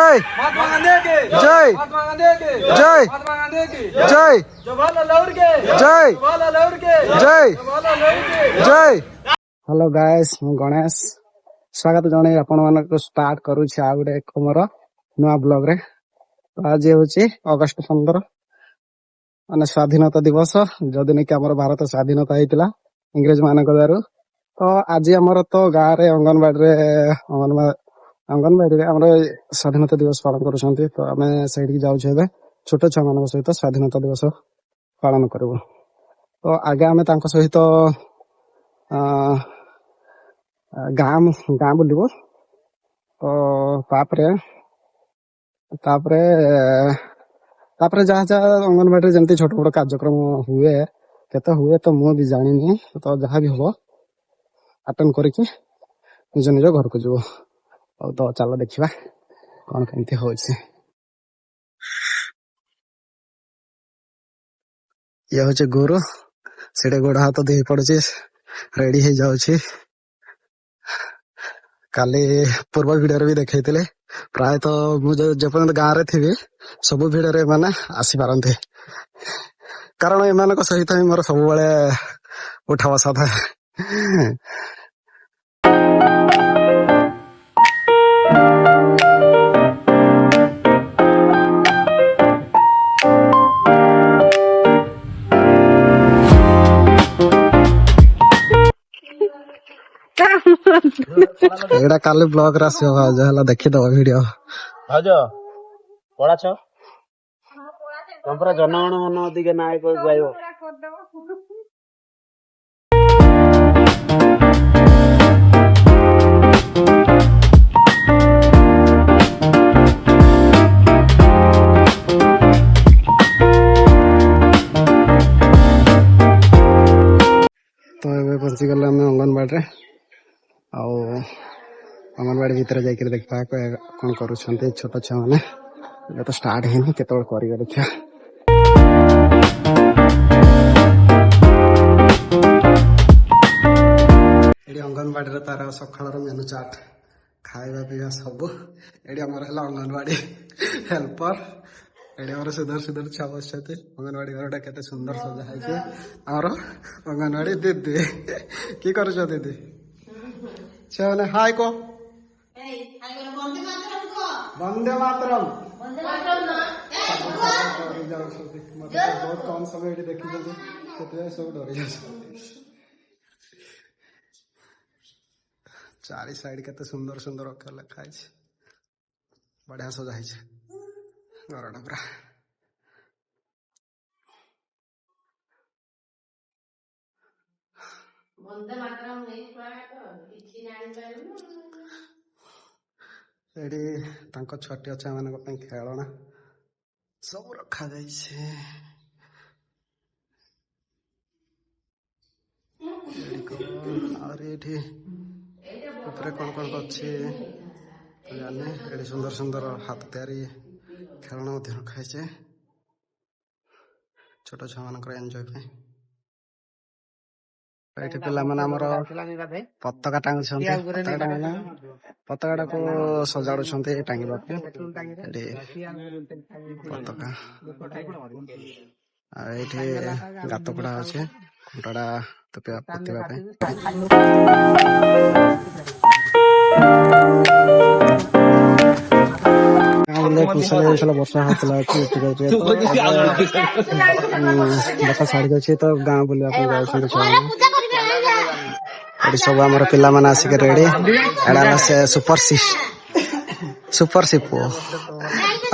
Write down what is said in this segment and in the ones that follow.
जय महात्मा गांधी के जय महात्मा गांधी के जय महात्मा गांधी की जय जवाहरलाल नेहरू के जय जवाहरलाल नेहरू के जय जवाहरलाल नेहरू के जय। हेलो गाइस, मु गणेश स्वागत जणे आपण मानक स्टार्ट करूछि आ गुटे मोर नुआ ब्लॉग रे। आज होछि अगस्त 15 माने स्वाधीनता दिवस, जो दिन कि हमर भारत स्वाधीनता होइतिला इंग्रेज मानक द्वारा। तो आज हमर तो गाँ रे अंगनवाड़ी रे हमर स्वाधीनता दिवस पालन करूछंती। तो आमे सेठी जाउ छेबे छोट छुआ मानक सहित स्वाधीनता दिवस पालन करबो। तो आगे आमे तांको सहित गाँ बुलिबो। तो तापरे जहाँ जहाँ अंगनवाड़ी जमती छोट मोट कार्यक्रम हुए केते हुए तो मु भी जानिनी। तो जहाँ भी हो अटेंड करके निज निज घर को जीवो। और तो चलो देखिबा कौन केमती होछि। ये होचे गुरु सेडे गोड़ हाथ दे पड़छि, रेडी हे जाउछि। काली पूर्व वीडियो भी देखैतिले प्राय तो मुझे जपर्यंत गाँ रे थी सब वीडियो रे माने आसी पारंते, कारण एमानक सहित ही मोर सब बेले उठा बसा था। एडा काली ब्लॉग रा से भाज हला देखि दो वीडियो भाज पढ़ा छ तमरा जनगण मन दिके नाय को गाइबो। तो एबे पहुंची गला हम अंगनवाड़ी रे। आउ अंगनवाड़ी भीतर जाकर देखा कौन कर छोट छुआ मैंने तो स्टार्ट है केत देखा। ये अंगनवाड़ी रे तार सकाळ मेनू चार्ट खाଇବା पीवा सब ये अंगनवाड़ी हेल्पर ये सुधर सुधर छुआ बस अंगनवाड़ी घर केते सुंदर सजा है। और अंगनवाड़ी दीदी की कर दीदी छुआ हाय को वंदे मातरम बहुत कम समय देखी सब डरी चारि साइड के सुंदर सुंदर अक्षर लिखा है, बढ़िया सजा घर पूरा। एडी तांको छोटी अच्छा मान खेलना सब रखा जाइए। और ये कौन कौन अच्छे जाने ये सुंदर सुंदर हाथ तैयारी खेलना रखाई छोट छुआ मान एंजॉय पे। ये पिला माने हमर पताका टांगुछन्ते, पताका को सजाडुछन्ते टांगिबा पे पताका। आ एठे गात पड़ा আছে खुंटाडा तपिया पतिबा पे। वर्षा होता बसा छाड़ी जाए तो गाँ बुला सब आम पिला मैंने आसिक रेडी से सुपर सिप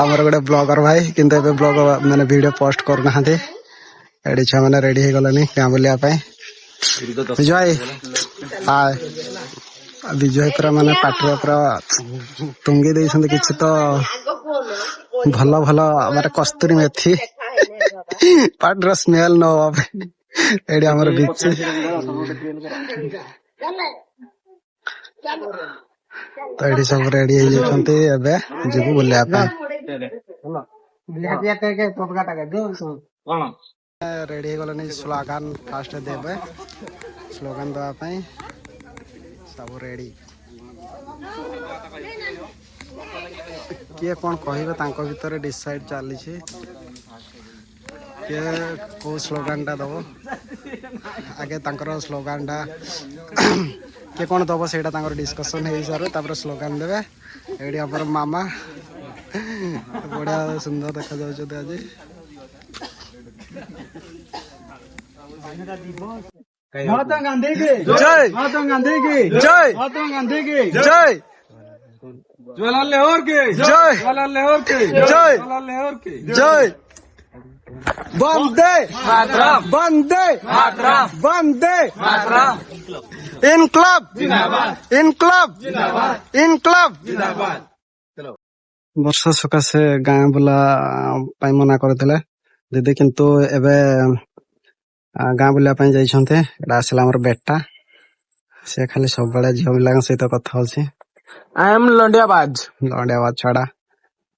आमर गोटे ब्लॉगर भाई किंतु एबे ब्लॉग मैंने वीडियो पोस्ट करना एडी छुआ मैंने रेडी हो गलानी गाँ बुलिया विजय हाय विजय पूरा माने पाटिया पूरा तुंगी दे किसी तो भल भल मारे कस्तूरी मेथी पाटर स्मेल न एडी हमर बीच तो एडी सब रेडी हो जाते एबे जीवु बुलिया पे। रेडी हो गलनी स्लोगन फास्ट देबे स्लोगन दवा सब रेडी। किए कौन कहे भितर डिसाइड चली किए कौ स्लोगान टा दब आगे स्लोगान टा किए कौन दब से डिस्कसन हो सारे स्लोगान देवे ये मामा बढ़िया सुंदर देखा आज महात्मा गांधी की जय महात्मा गांधी की जय महात्मा गांधी की जय जवाहरलाल नेहरू की जय जवाहरलाल नेहरू की जय जवाहरलाल नेहरू की जय वंदे मातरम वंदे मातरम वंदे मातरम इनकलाब जिंदाबाद इनकलाब जिंदाबाद इनकलाब जिंदाबाद ବର୍ଷା ସକାଶେ ଗାଁ ବୁଲା ପାଇଁ ମନା କରିଥିଲେ ଦିଦି କିନ୍ତୁ ଏବେ ଗାଁ ବୁଲିବା ପାଇଁ ଯାଇଛନ୍ତି। ଏଟା ଆସିଲା ଆମର ବେଟା ସେ ଖାଲି ସବୁବେଳେ ଝିଅ ପିଲାଙ୍କ ସହିତ କଥା ହଉଛି आई एम लंडियाबाज ଲଣ୍ଡିଆବାଦ ଛଡା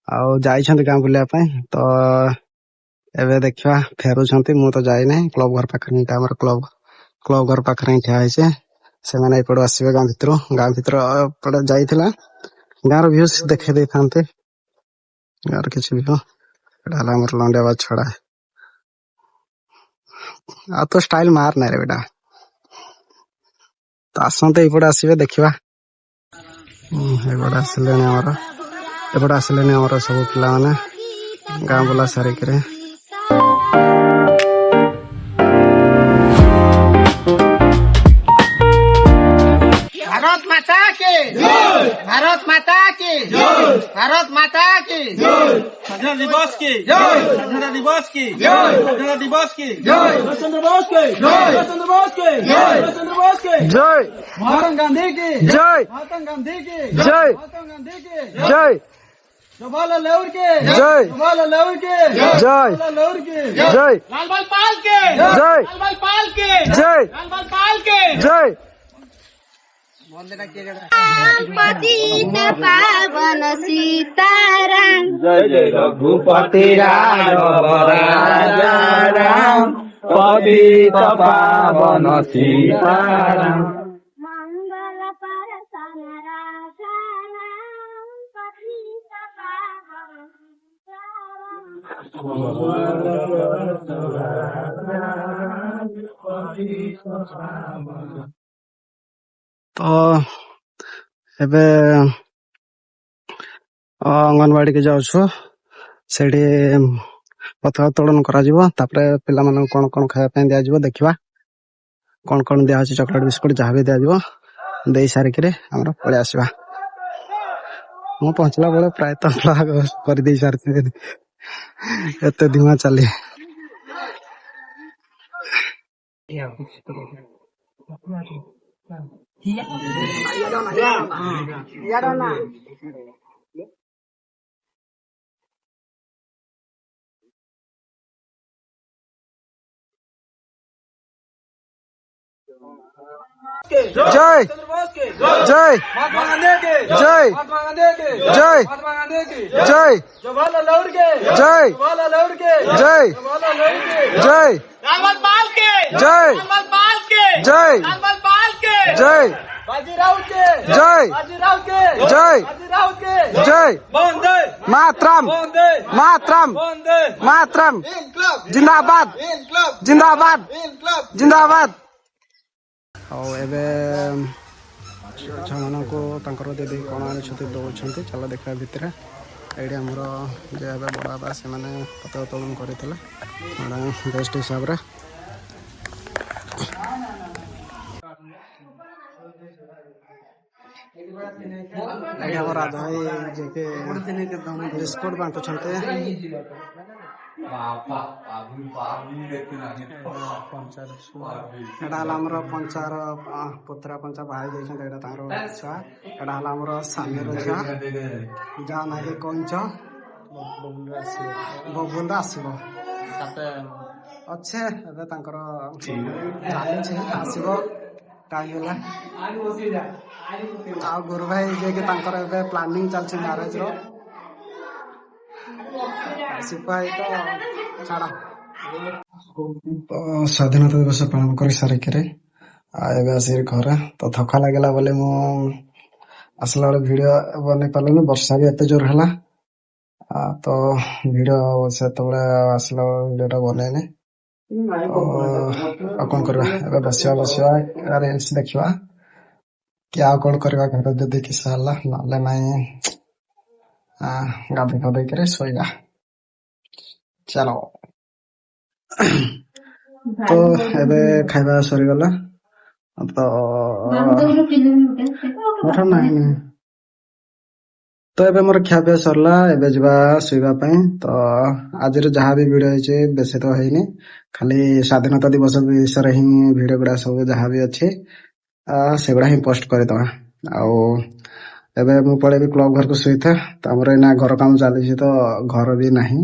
ଆଉ ଯାଇଛନ୍ତି ଗାଁ ବୁଲିବା ପାଇଁ ତ ଏବେ ଦେଖିବା ଫେରୁଛନ୍ତି। ମୁଁ ତ ଯାଇନାହିଁ କ୍ଲବ ଘର ପାଖରେ ହିଁ ଆମର କ୍ଲବ ଘର ପାଖରେ ହିଁ ଠିଆ ହେଇছে। ସେମାନେ ଏପଟୁ ଆସିବେ ଗାଁ ଭିତରୁ ଏପଟେ ଯାଇଥିଲା ଗାଁର ଭ୍ୟୁଜ ଦେଖେଇ ଦେଇଥାନ୍ତେ ଗାଁର କିଛି ବି ଏଟା ହେଲା ଆମର ଲଣ୍ଡିଆବାଦ ଛଡା ଆଉ ତ ଷ୍ଟାଇଲ ମାର ନାଇଁ ରେ ବେଟା ତ ଆସନ୍ତେ ଏପଟେ ଆସିବେ ଦେଖିବା। ଏପଟେ ଆସିଲେଣି ଆମର ସବୁ ପିଲାମାନେ ଗାଁ ବୁଲା ସାରିକିରି भारत माता की भारत माता की भारत माता की स्वतंत्रता दिवस की स्वतंत्रता दिवस की स्वतंत्रता दिवस की स्वतंत्र बोस के स्वतंत्र बोस के स्वतंत्र बोस के जय महात्मा गांधी की जय महात्मा गांधी की जय महात्मा गांधी की जय जवाहरलाल नेहरू के जय जवाहरलाल नेहरू के जय जवाहरलाल नेहरू के जय लालबाल पाल के जय लालबाल पाल के जय लालबाल पाल के जय पतित पावन सीताराम जय जय रघुपति राघव राजा राम पतित पावन सीताराम मंगल परसन राजाराम पतित पावन सीताराम तो ଏବେ ଅଙ୍ଗନବାଡି କି ଯାଉଛୁ ସେଠି ପତାକା ଉତ୍ତୋଳନ କରାଯିବ ତାପରେ ପିଲାମାନଙ୍କୁ କଣ କଣ ଖାଇବା ପାଇଁ ଦିଆଯିବ ଦେଖିବା କଣ କଣ ଦିଆହଉଛି ଚକୋଲେଟ ବିସ୍କୁଟ ଯାହା ବି ଦିଆଯିବ ଦେଇ ସାରିକିରି ଆମର ପଳେଇ ଆସିବା। ମୁଁ ପହଞ୍ଚିଲା ବେଳେ ପ୍ରାୟତଃ ବ୍ଲଗ କରିଦେଇ ସାରିଥିଲି ଏତେ ଧୀମା ଚାଲି जय जय महात्मा गांधी के जय महात्मा गांधी के जय महात्मा गांधी की जय जवाहरलाल नेहरू के जय जवाहरलाल नेहरू के जय जवाहरलाल नेहरू के जय लालबाल पाल के जय लालबाल पाल के जय लालबाल पाल के जय बाजीराव के जय बाजीराव के जय बाजीराव के जय वंदे मातरम वंदे मातरम वंदे मातरम इनकलाब जिंदाबाद इनकलाब जिंदाबाद इनकलाब जिंदाबाद ଆଉ ଏବେ ଛୁଆମାନଙ୍କୁ ତାଙ୍କର ଦିଦି କ'ଣ ଆଣିଛନ୍ତି ଦେଉଛନ୍ତି ଚାଲ ଦେଖିବା ଭିତରେ ଏଇଠି ଆମର ଯେ ଏବେ ବଡ଼ ବାବା ସେମାନେ ପତାକା ଉତ୍ତୋଳନ କରିଥିଲେ ଗେଷ୍ଟ ହିସାବରେ ଏଇଠି ଆମ ରାଜା ଭାଇ ଯିଏକି ବିସ୍କୁଟ ବାଣ୍ଟୁଛନ୍ତି ଏଇଟା ହେଲା ଆମର ପଞ୍ଚାର ପୁତୁରା ପଞ୍ଚା ବାହାଇ ଯାଇଛନ୍ତି ଏଇଟା ତାଙ୍କର ଛୁଆ ଏଇଟା ହେଲା ଆମର ସାନିର ଛୁଆ ଯାହା ନାହିଁ କଇଁଚ ବବୁଲ ଆସିବ ଅଛେ ଏବେ ତାଙ୍କର ଚାଲିଛି ଆସିବ ଟାଇମ୍ ହେଲା ଆଉ ଗୁରୁ ଭାଇ ଯିଏକି ତାଙ୍କର ଏବେ ପ୍ଲାନିଂ ଚାଲିଛି ମ୍ୟାରେଜର ସିପାହୀ ତ ଛାଡ଼ ସ୍ୱାଧୀନତା ଦିବସ ପାଳନ କରି ସାରିକିରି ଆଉ ଏବେ ଆସିକି ଘରେ ତ ଥକା ଲାଗିଲା ବୋଲି ମୁଁ ଆସିଲା ବେଳେ ଭିଡିଓ ବନେଇ ପାରିଲୁନି, ବର୍ଷା ବି ଏତେ ଜୋର ହେଲା। ତ ଭିଡିଓ ସେତେବେଳେ ଆସିଲା ଭିଡିଓଟା ବନେଇନି। ଆଉ କଣ କରିବା, ଏବେ ବସିବା ରିଲ୍ସ ଦେଖିବା କି ଆଉ କଣ କରିବା। ଘରେ ଯଦି କିସ ହେଲା, ନହେଲେ ନାଇଁ ଗାଧୋଇ ଫାଧୋଇକିରି ଶୋଇବା। ଚାଲ। ତ ଏବେ ଖାଇବା ସରିଗଲା। ତ ଏବେ ମୋର ଖିଆପିଆ ସରିଲା। ଏବେ ଯିବା ଶୋଇବା ପାଇଁ। ତ ଆଜିର ଯାହା ବି ଭିଡିଓ ହେଇଛି ବେଶୀ ତ ହେଇନି, ଖାଲି ସ୍ୱାଧୀନତା ଦିବସ ବିଷୟରେ ହିଁ ଭିଡିଓ ଗୁଡା ସବୁ ଯାହା ବି ଅଛି ସେଗୁଡା ହିଁ ପୋଷ୍ଟ କରିଦବା। ଆଉ ଏବେ ମୁଁ ପଳେଇବି କ୍ଲବ ଘରକୁ ଶୋଇଥା। ତ ଆମର ଏଇନା ଘର କାମ ଚାଲିଛି, ତ ଘର ବି ନାହିଁ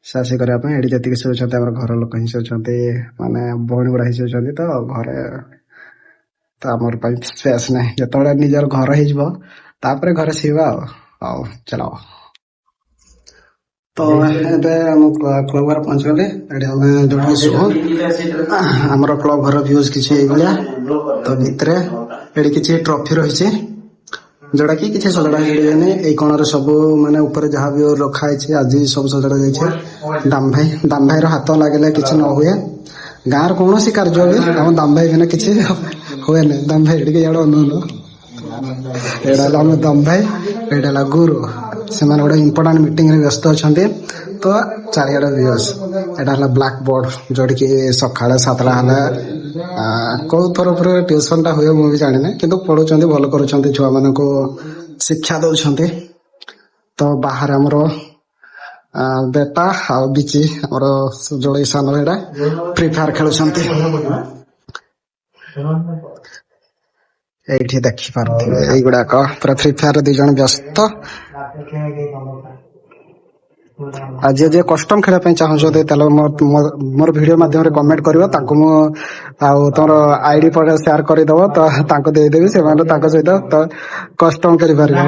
ସାସି କରିବା ପାଇଁ। ଏଠି ଯେତିକି ଶୋଉଛନ୍ତି ଆମର ଘର ଲୋକ ହିଁ ଶୋଉଛନ୍ତି, ମାନେ ଭଉଣୀ ଗୁଡା ହିଁ ଶୋଉଛନ୍ତି। ତ ଘରେ ତ ଆମର ପାଇଁ ସ୍ପେସ୍ ନାହିଁ। ଯେତେବେଳେ ନିଜର ଘର ହେଇଯିବ ତାପରେ ଘରେ ଶୋଇବା ଆଉ। ହଉ ଚାଲ। ତ ଏବେ ଆମ କ୍ଲବ ଘର ପହଞ୍ଚିଗଲେ। ଏଠି ଆମେ ଯୋଉଠି ଶୋଉ, ଆମର କ୍ଲବ ଘର ଭ୍ୟୁଜ କିଛି ଏଇଭଳିଆ। ତ ଭିତରେ ଏଠି କିଛି ଟ୍ରଫି ରହିଛି, ଯୋଉଟା କି କିଛି ସଜଡା ହେଇନି। ଏଇ କୋଣରେ ସବୁ ମାନେ ଉପରେ ଯାହା ବି ରଖା ହେଇଛି ଆଜି ସବୁ ସଜଡା ଯାଇଛି। ଦାମ ଭାଇର ହାତ ଲାଗିଲେ କିଛି ନ ହୁଏ। ଗାଁର କୌଣସି କାର୍ଯ୍ୟ ବି ଆମ ଦାମ ଭାଇ ବିନା କିଛି ହୁଏନି। ଦାମ ଭାଇ ଟିକେ ଇଆଡେ ଅନଉନ। ଏଇଟା ହେଲା ଆମ ଦାମ ଭାଇ, ଏଇଟା ହେଲା ଗୁରୁ। ସେମାନେ ଗୋଟେ ଇମ୍ପୋର୍ଟାଣ୍ଟ ମିଟିଂରେ ବ୍ୟସ୍ତ ଅଛନ୍ତି, ତ ଚାରିଆଡେ ଭ୍ୟୁଜ। ଏଇଟା ହେଲା ବ୍ଲାକ୍ ବୋର୍ଡ, ଯୋଉଠିକି ସକାଳେ 7ଟା ହେଲେ କୋଉ ତରଫରୁ ଟ୍ୟୁସନ ଟା ହୁଏ ମୁଁ ବି ଜାଣିନି, କିନ୍ତୁ ପଢୁଛନ୍ତି, ଭଲ କରୁଛନ୍ତି, ଛୁଆ ମାନଙ୍କୁ ଶିକ୍ଷା ଦଉଛନ୍ତି। ତ ବାହାରେ ଆମର ବେଟା ଆଉ ବିଚି, ଆମର ଯୋଡେଇ ସାନ ଏଇଟା ଫ୍ରି ଫାୟାର ଖେଳୁଛନ୍ତି। ଏଇଠି ଦେଖିପାରୁଥିବେ ଏଇଗୁଡାକ ପୁରା ଫ୍ରି ଫାୟାର 2 ଜଣ ବ୍ୟସ୍ତ। ଆଉ ଯିଏ କଷ୍ଟମ ଖେଳିବା ପାଇଁ ଚାହୁଁଛନ୍ତି ତାହେଲେ ମୋର ଭିଡିଓ ମାଧ୍ୟମରେ କମେଣ୍ଟ କରିବ, ତାଙ୍କୁ ମୁଁ ଆଉ ତମର ଆଇଡି ପରେ ସେୟାର କରିଦବ, ତ ତାଙ୍କୁ ଦେଇଦେବି, ସେମାନେ ତାଙ୍କ ସହିତ ତ କଷ୍ଟମ କରିପାରିବ।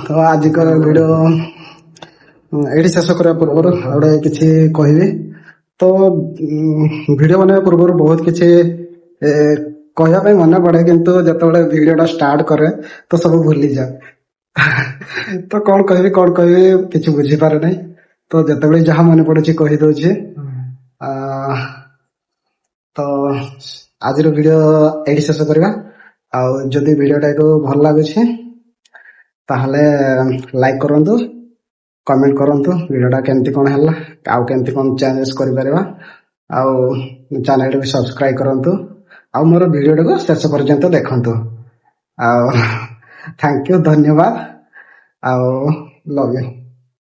ତ ଆଜିର ଭିଡିଓ ଏଇଠି ଶେଷ କରିବା ପୂର୍ବରୁ ଗୋଟେ କିଛି କହିବି। ତ ଭିଡିଓ ବନେଇବା ପୂର୍ବରୁ ବହୁତ କିଛି କହିବା ପାଇଁ ମନେ ପଡେ, କିନ୍ତୁ ଯେତେବେଳେ ଭିଡିଓ ଟା ଷ୍ଟାର୍ଟ କରେ ତ ସବୁ ଭୁଲିଯାଏ। ତ କଣ କହିବି କିଛି ବୁଝିପାରେ ନାହିଁ। ତ ଯେତେବେଳେ ଯାହା ମନେ ପଡୁଛି କହିଦଉଛି। ତ ଆଜିର ଭିଡିଓ ଏଇଠି ଶେଷ କରିବା। ଆଉ ଯଦି ଭିଡିଓଟାକୁ ଭଲ ଲାଗୁଛି ତାହେଲେ ଲାଇକ୍ କରନ୍ତୁ, କମେଣ୍ଟ କରନ୍ତୁ ଭିଡିଓଟା କେମିତି କଣ ହେଲା, ଆଉ କେମିତି କଣ ଚେଞ୍ଜେସ୍ କରିପାରିବା। ଆଉ ଚ୍ୟାନେଲଟାକୁ ସବସ୍କ୍ରାଇବ କରନ୍ତୁ, ଆଉ ମୋର ଭିଡିଓଟାକୁ ଶେଷ ପର୍ଯ୍ୟନ୍ତ ଦେଖନ୍ତୁ। ଆଉ ଥ୍ୟାଙ୍କ ୟୁ, ଧନ୍ୟବାଦ, ଆଉ ଲଭ୍ ୟୁ।